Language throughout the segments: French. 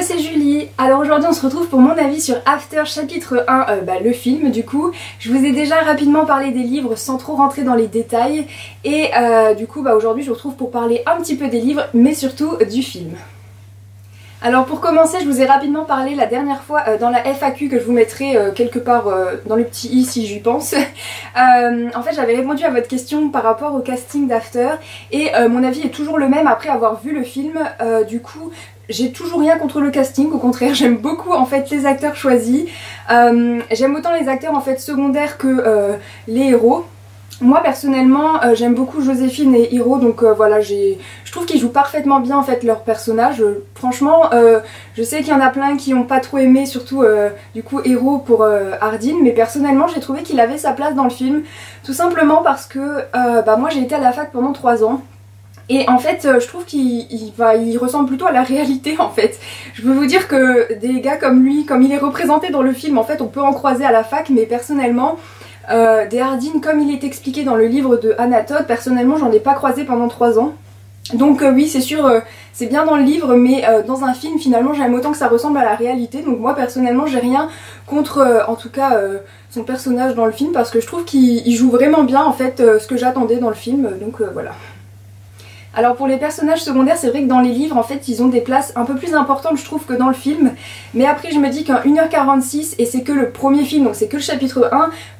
c'est Julie. Alors aujourd'hui on se retrouve pour mon avis sur After chapitre 1, le film du coup. Je vous ai déjà rapidement parlé des livres sans trop rentrer dans les détails. Et du coup aujourd'hui je vous retrouve pour parler un petit peu des livres mais surtout du film. Alors pour commencer, je vous ai rapidement parlé la dernière fois dans la FAQ que je vous mettrai quelque part dans le petit i si j'y pense. En fait j'avais répondu à votre question par rapport au casting d'After et mon avis est toujours le même après avoir vu le film. Du coup j'ai toujours rien contre le casting, au contraire j'aime beaucoup en fait les acteurs choisis. J'aime autant les acteurs en fait secondaires que les héros. Moi personnellement j'aime beaucoup Joséphine et Hiro, donc voilà, je trouve qu'ils jouent parfaitement bien en fait leur personnage. Franchement je sais qu'il y en a plein qui n'ont pas trop aimé, surtout du coup Hiro pour Ardyn, mais personnellement j'ai trouvé qu'il avait sa place dans le film, tout simplement parce que moi j'ai été à la fac pendant 3 ans. Et en fait je trouve qu'il ressemble plutôt à la réalité en fait. Je peux vous dire que des gars comme lui, comme il est représenté dans le film, en fait on peut en croiser à la fac, mais personnellement des Ardyn comme il est expliqué dans le livre de Hannah Todd, personnellement j'en ai pas croisé pendant 3 ans. Donc oui c'est sûr c'est bien dans le livre, mais dans un film finalement j'aime autant que ça ressemble à la réalité. Donc moi personnellement j'ai rien contre en tout cas son personnage dans le film, parce que je trouve qu'il joue vraiment bien en fait ce que j'attendais dans le film, donc voilà. Alors pour les personnages secondaires, c'est vrai que dans les livres en fait ils ont des places un peu plus importantes je trouve que dans le film, mais après je me dis qu'en 1h46 et c'est que le premier film, donc c'est que le chapitre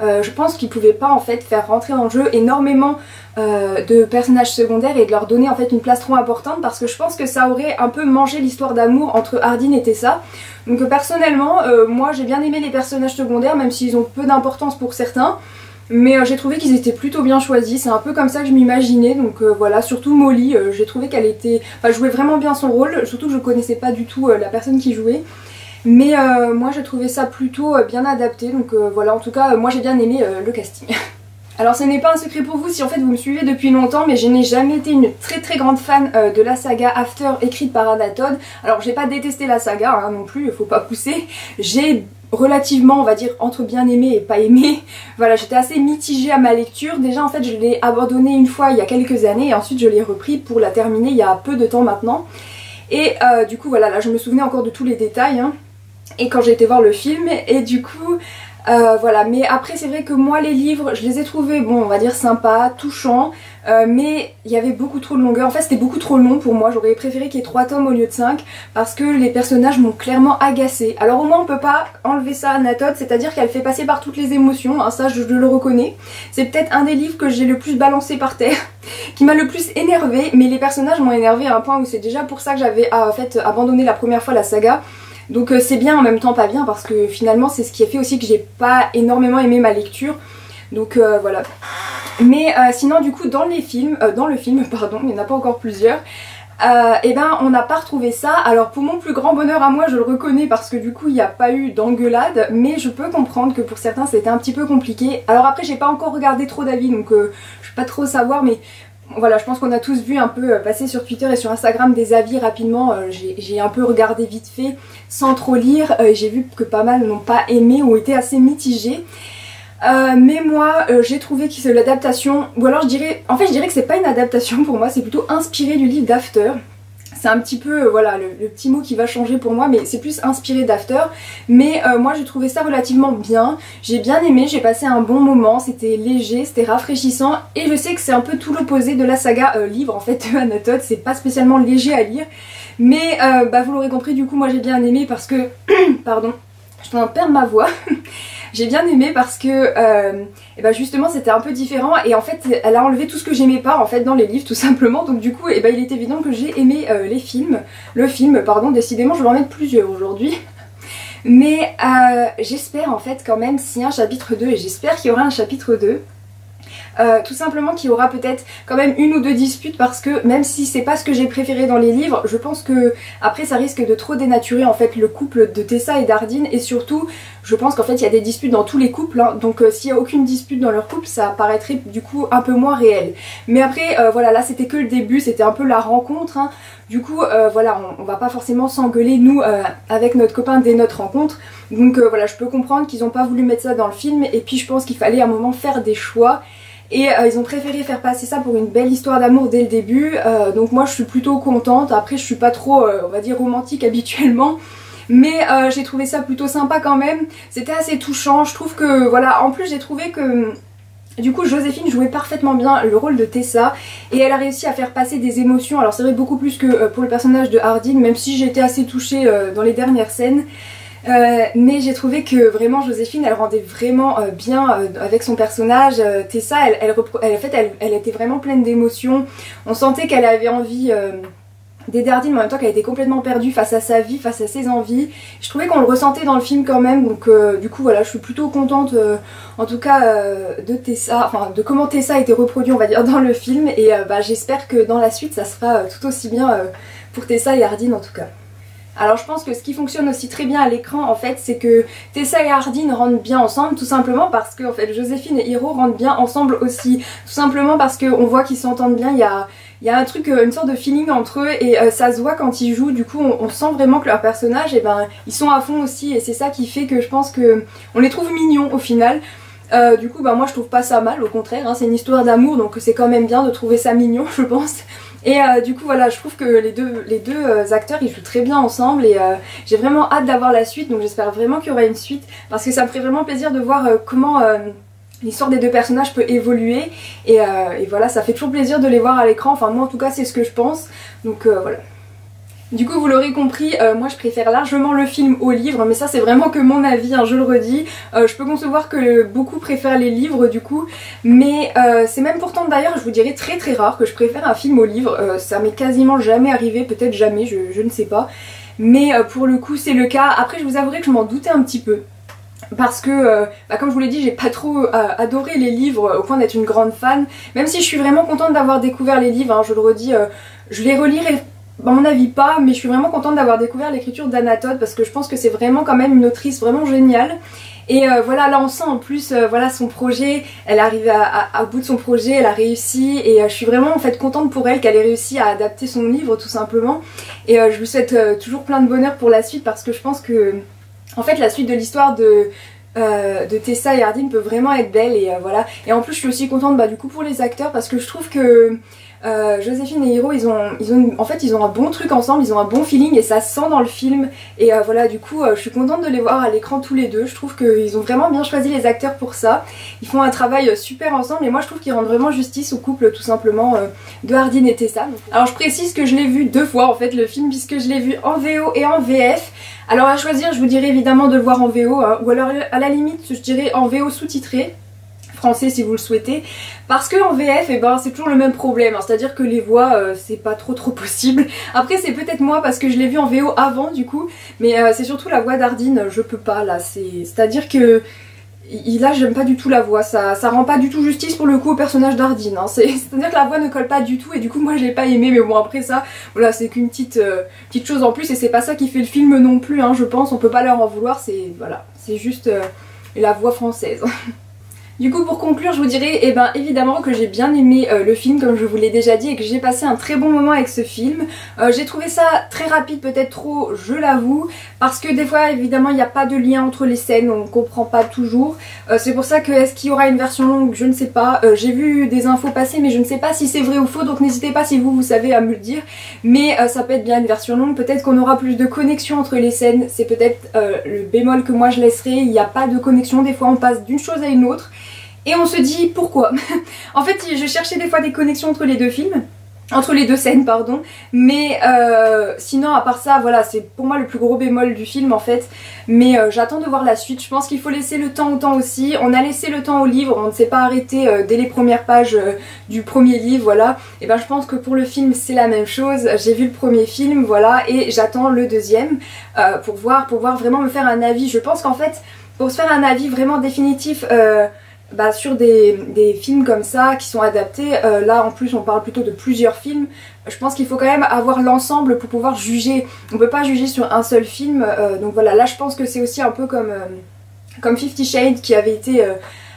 1, je pense qu'ils pouvaient pas en fait faire rentrer dans le jeu énormément de personnages secondaires et de leur donner en fait une place trop importante, parce que je pense que ça aurait un peu mangé l'histoire d'amour entre Ardyn et Tessa. Donc personnellement moi j'ai bien aimé les personnages secondaires, même s'ils ont peu d'importance pour certains. Mais j'ai trouvé qu'ils étaient plutôt bien choisis, c'est un peu comme ça que je m'imaginais, donc voilà, surtout Molly, j'ai trouvé qu'elle jouait vraiment bien son rôle, surtout que je connaissais pas du tout la personne qui jouait. Mais moi j'ai trouvé ça plutôt bien adapté, donc voilà, en tout cas moi j'ai bien aimé le casting. Alors ce n'est pas un secret pour vous si en fait vous me suivez depuis longtemps, mais je n'ai jamais été une très grande fan de la saga After écrite par Hannah Todd. Alors j'ai pas détesté la saga hein, non plus, faut pas pousser, j'ai relativement on va dire entre bien aimé et pas aimé. Voilà, j'étais assez mitigée à ma lecture. Déjà en fait je l'ai abandonnée une fois il y a quelques années et ensuite je l'ai repris pour la terminer il y a peu de temps maintenant. Et du coup voilà, là je me souvenais encore de tous les détails hein, et quand j'ai été voir le film, et du coup voilà, mais après c'est vrai que moi les livres je les ai trouvés bon on va dire sympas, touchants, mais il y avait beaucoup trop de longueur, en fait c'était beaucoup trop long pour moi, j'aurais préféré qu'il y ait 3 tomes au lieu de 5 parce que les personnages m'ont clairement agacée. Alors au moins on peut pas enlever ça à Hannah Todd, c'est-à-dire qu'elle fait passer par toutes les émotions, hein, ça je le reconnais. C'est peut-être un des livres que j'ai le plus balancé par terre, qui m'a le plus énervé, mais les personnages m'ont énervé à un point où c'est déjà pour ça que j'avais en fait abandonné la première fois la saga. Donc c'est bien en même temps pas bien, parce que finalement c'est ce qui a fait aussi que j'ai pas énormément aimé ma lecture. Donc voilà. Mais sinon du coup dans le film pardon, il n'y en a pas encore plusieurs, et ben on n'a pas retrouvé ça. Alors pour mon plus grand bonheur à moi je le reconnais, parce que du coup il n'y a pas eu d'engueulade, mais je peux comprendre que pour certains c'était un petit peu compliqué. Alors après j'ai pas encore regardé trop d'avis, donc je peux pas trop savoir, mais voilà, je pense qu'on a tous vu un peu passer sur Twitter et sur Instagram des avis rapidement. J'ai un peu regardé vite fait sans trop lire, j'ai vu que pas mal n'ont pas aimé ou été assez mitigés. Mais moi j'ai trouvé que c'est l'adaptation, ou alors je dirais que c'est pas une adaptation pour moi, c'est plutôt inspiré du livre d'After. C'est un petit peu voilà le petit mot qui va changer pour moi, mais c'est plus inspiré d'After. Mais moi j'ai trouvé ça relativement bien, j'ai bien aimé, j'ai passé un bon moment, c'était léger, c'était rafraîchissant, et je sais que c'est un peu tout l'opposé de la saga livre en fait de Hannah Todd, c'est pas spécialement léger à lire. Mais vous l'aurez compris, du coup moi j'ai bien aimé parce que pardon, je suis en train de perdre ma voix. J'ai bien aimé parce que justement c'était un peu différent, et en fait elle a enlevé tout ce que j'aimais pas en fait dans les livres tout simplement. Donc du coup il est évident que j'ai aimé le film, pardon, décidément je vais en mettre plusieurs aujourd'hui. Mais j'espère en fait quand même s'il y a un chapitre 2, et j'espère qu'il y aura un chapitre 2. Tout simplement qu'il y aura peut-être quand même 1 ou 2 disputes, parce que même si c'est pas ce que j'ai préféré dans les livres, je pense que après ça risque de trop dénaturer en fait le couple de Tessa et d'Ardyn, et surtout je pense qu'en fait il y a des disputes dans tous les couples hein, donc s'il y a aucune dispute dans leur couple ça paraîtrait du coup un peu moins réel. Mais après voilà, là c'était que le début, c'était un peu la rencontre hein. Du coup voilà, on va pas forcément s'engueuler nous avec notre copain dès notre rencontre. Donc voilà, je peux comprendre qu'ils ont pas voulu mettre ça dans le film, et puis je pense qu'il fallait à un moment faire des choix. et ils ont préféré faire passer ça pour une belle histoire d'amour dès le début, donc moi je suis plutôt contente. Après je suis pas trop on va dire romantique habituellement, mais j'ai trouvé ça plutôt sympa quand même, c'était assez touchant. Je trouve que voilà, en plus j'ai trouvé que du coup Joséphine jouait parfaitement bien le rôle de Tessa et elle a réussi à faire passer des émotions. Alors c'est vrai beaucoup plus que pour le personnage de Hardin, même si j'ai été assez touchée dans les dernières scènes. Mais j'ai trouvé que vraiment Joséphine elle rendait vraiment bien avec son personnage. Tessa elle était vraiment pleine d'émotions. On sentait qu'elle avait envie d'aider Hardin, mais en même temps qu'elle était complètement perdue face à sa vie, face à ses envies. Je trouvais qu'on le ressentait dans le film quand même, donc du coup voilà, je suis plutôt contente en tout cas de Tessa, enfin de comment Tessa a été reproduit on va dire dans le film, et j'espère que dans la suite ça sera tout aussi bien pour Tessa et Hardin en tout cas. Alors je pense que ce qui fonctionne aussi très bien à l'écran en fait, c'est que Tessa et Hardin rentrent bien ensemble, tout simplement parce que en fait Joséphine et Hiro rentrent bien ensemble aussi, tout simplement parce qu'on voit qu'ils s'entendent bien. Il y a un truc, une sorte de feeling entre eux, et ça se voit quand ils jouent. Du coup on sent vraiment que leurs personnages, ils sont à fond aussi, et c'est ça qui fait que je pense que on les trouve mignons au final. Du coup moi je trouve pas ça mal, au contraire hein, c'est une histoire d'amour, donc c'est quand même bien de trouver ça mignon je pense. Et du coup voilà, je trouve que les deux acteurs ils jouent très bien ensemble, et j'ai vraiment hâte d'avoir la suite, donc j'espère vraiment qu'il y aura une suite, parce que ça me ferait vraiment plaisir de voir comment l'histoire des deux personnages peut évoluer, et voilà, ça fait toujours plaisir de les voir à l'écran, enfin moi en tout cas c'est ce que je pense, donc voilà. Du coup vous l'aurez compris, moi je préfère largement le film au livre, mais ça c'est vraiment que mon avis, hein, je le redis. Je peux concevoir que beaucoup préfèrent les livres du coup, mais c'est même pourtant d'ailleurs je vous dirais très très rare que je préfère un film au livre. Ça m'est quasiment jamais arrivé, peut-être jamais, je ne sais pas, mais pour le coup c'est le cas. Après je vous avouerai que je m'en doutais un petit peu, parce que comme je vous l'ai dit, j'ai pas trop adoré les livres au point d'être une grande fan, même si je suis vraiment contente d'avoir découvert les livres, hein, je le redis, je les relirai à mon avis pas, mais je suis vraiment contente d'avoir découvert l'écriture d'Anna Todd, parce que je pense que c'est vraiment quand même une autrice vraiment géniale. Et voilà, là on sent en plus voilà son projet, elle arrive à bout de son projet, elle a réussi, et je suis vraiment en fait contente pour elle qu'elle ait réussi à adapter son livre tout simplement. Et je lui souhaite toujours plein de bonheur pour la suite, parce que je pense que en fait la suite de l'histoire de Tessa et Hardin peut vraiment être belle, et voilà. Et en plus je suis aussi contente du coup pour les acteurs, parce que je trouve que Joséphine et Hiro ils ont un bon truc ensemble, ils ont un bon feeling, et ça se sent dans le film, et voilà, du coup je suis contente de les voir à l'écran tous les deux. Je trouve qu'ils ont vraiment bien choisi les acteurs pour ça, ils font un travail super ensemble, et moi je trouve qu'ils rendent vraiment justice au couple tout simplement de Hardin et Tessa. Alors je précise que je l'ai vu deux fois en fait le film, puisque je l'ai vu en VO et en VF. Alors à choisir, je vous dirais évidemment de le voir en VO, hein, ou alors à la limite je dirais en VO sous-titré français si vous le souhaitez, parce que en VF c'est toujours le même problème, hein, c'est à dire que les voix c'est pas trop possible. Après c'est peut-être moi parce que je l'ai vu en VO avant du coup, mais c'est surtout la voix d'Hardin, je peux pas là, c'est à dire que là j'aime pas du tout la voix, ça rend pas du tout justice pour le coup au personnage d'Hardin, hein. C'est à dire que la voix ne colle pas du tout, et du coup moi je l'ai pas aimé, mais bon après ça voilà, c'est qu'une petite chose en plus, et c'est pas ça qui fait le film non plus, hein, je pense, on peut pas leur en vouloir, c'est voilà, c'est juste la voix française. Du coup pour conclure je vous dirais évidemment que j'ai bien aimé le film comme je vous l'ai déjà dit, et que j'ai passé un très bon moment avec ce film. J'ai trouvé ça très rapide, peut-être trop, je l'avoue, parce que des fois évidemment il n'y a pas de lien entre les scènes, on ne comprend pas toujours. C'est pour ça que est-ce qu'il y aura une version longue, je ne sais pas. J'ai vu des infos passer, mais je ne sais pas si c'est vrai ou faux, donc n'hésitez pas si vous savez à me le dire. Mais ça peut être bien une version longue, peut-être qu'on aura plus de connexion entre les scènes, c'est peut-être le bémol que moi je laisserai. Il n'y a pas de connexion, des fois on passe d'une chose à une autre. Et on se dit pourquoi. En fait je cherchais des fois des connexions entre les deux films, entre les deux scènes pardon, mais sinon à part ça voilà, c'est pour moi le plus gros bémol du film en fait. Mais j'attends de voir la suite, je pense qu'il faut laisser le temps au temps aussi. On a laissé le temps au livre, on ne s'est pas arrêté dès les premières pages du premier livre, voilà. Et je pense que pour le film c'est la même chose, j'ai vu le premier film voilà, et j'attends le deuxième pour voir vraiment me faire un avis. Je pense qu'en fait pour se faire un avis vraiment définitif sur des films comme ça qui sont adaptés, là en plus on parle plutôt de plusieurs films, je pense qu'il faut quand même avoir l'ensemble pour pouvoir juger. On peut pas juger sur un seul film, donc voilà, là je pense que c'est aussi un peu comme 50 Shades qui avait été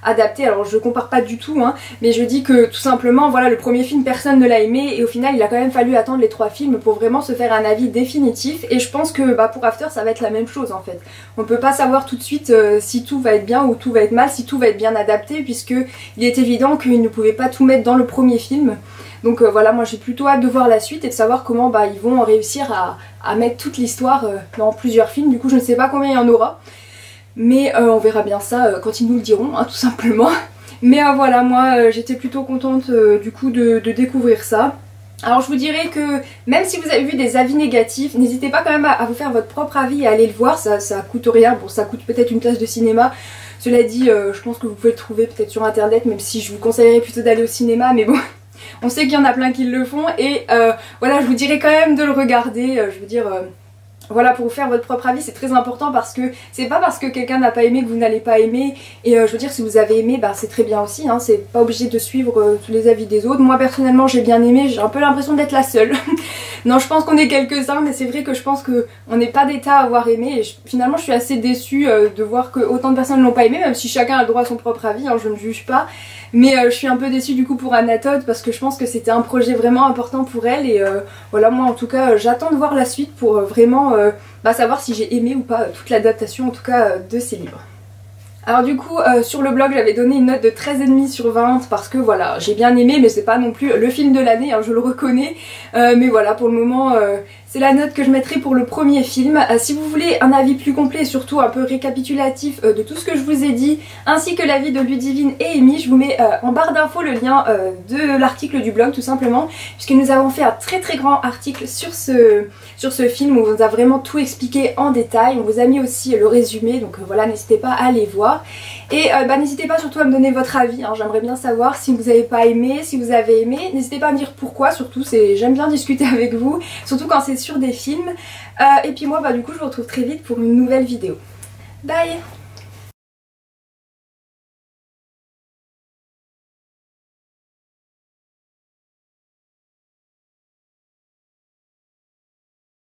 adapté. Alors je compare pas du tout hein, mais je dis que tout simplement voilà, le premier film personne ne l'a aimé et au final il a quand même fallu attendre les 3 films pour vraiment se faire un avis définitif, et je pense que pour After ça va être la même chose en fait. On peut pas savoir tout de suite si tout va être bien ou tout va être mal, si tout va être bien adapté, puisque il est évident qu'ils ne pouvaient pas tout mettre dans le premier film. Donc voilà, moi j'ai plutôt hâte de voir la suite et de savoir comment ils vont réussir à mettre toute l'histoire dans plusieurs films. Du coup je ne sais pas combien il y en aura, mais on verra bien ça quand ils nous le diront hein, tout simplement. Mais voilà, moi j'étais plutôt contente du coup de découvrir ça. Alors je vous dirais que même si vous avez vu des avis négatifs, n'hésitez pas quand même à vous faire votre propre avis et à aller le voir, ça coûte rien. Bon, ça coûte peut-être une place de cinéma, cela dit je pense que vous pouvez le trouver peut-être sur internet, même si je vous conseillerais plutôt d'aller au cinéma, mais bon, on sait qu'il y en a plein qui le font, et voilà, je vous dirais quand même de le regarder, je veux dire... Voilà, pour vous faire votre propre avis, c'est très important, parce que c'est pas parce que quelqu'un n'a pas aimé que vous n'allez pas aimer. Et je veux dire, si vous avez aimé, c'est très bien aussi, hein, c'est pas obligé de suivre tous les avis des autres. Moi personnellement j'ai bien aimé, j'ai un peu l'impression d'être la seule. Non, je pense qu'on est quelques-uns, mais c'est vrai que je pense qu'on n'est pas d'état à avoir aimé, et finalement je suis assez déçue de voir que autant de personnes ne l'ont pas aimé, même si chacun a le droit à son propre avis, hein, je ne juge pas. Mais je suis un peu déçue du coup pour Anna Todd, parce que je pense que c'était un projet vraiment important pour elle, et voilà, moi en tout cas j'attends de voir la suite pour vraiment savoir si j'ai aimé ou pas toute l'adaptation en tout cas de ces livres. Alors du coup sur le blog j'avais donné une note de 13,5 sur 20 parce que voilà, j'ai bien aimé, mais c'est pas non plus le film de l'année, hein, je le reconnais, mais voilà, pour le moment c'est la note que je mettrai pour le premier film. Si vous voulez un avis plus complet et surtout un peu récapitulatif de tout ce que je vous ai dit, ainsi que l'avis de Ludivine et Amy, je vous mets en barre d'infos le lien de l'article du blog tout simplement, puisque nous avons fait un très grand article sur ce film où on vous a vraiment tout expliqué en détail. On vous a mis aussi le résumé, donc voilà, n'hésitez pas à aller voir. Et n'hésitez pas surtout à me donner votre avis, hein. J'aimerais bien savoir si vous n'avez pas aimé, si vous avez aimé. N'hésitez pas à me dire pourquoi, surtout, j'aime bien discuter avec vous, surtout quand c'est sur des films. Et puis moi du coup je vous retrouve très vite pour une nouvelle vidéo. Bye!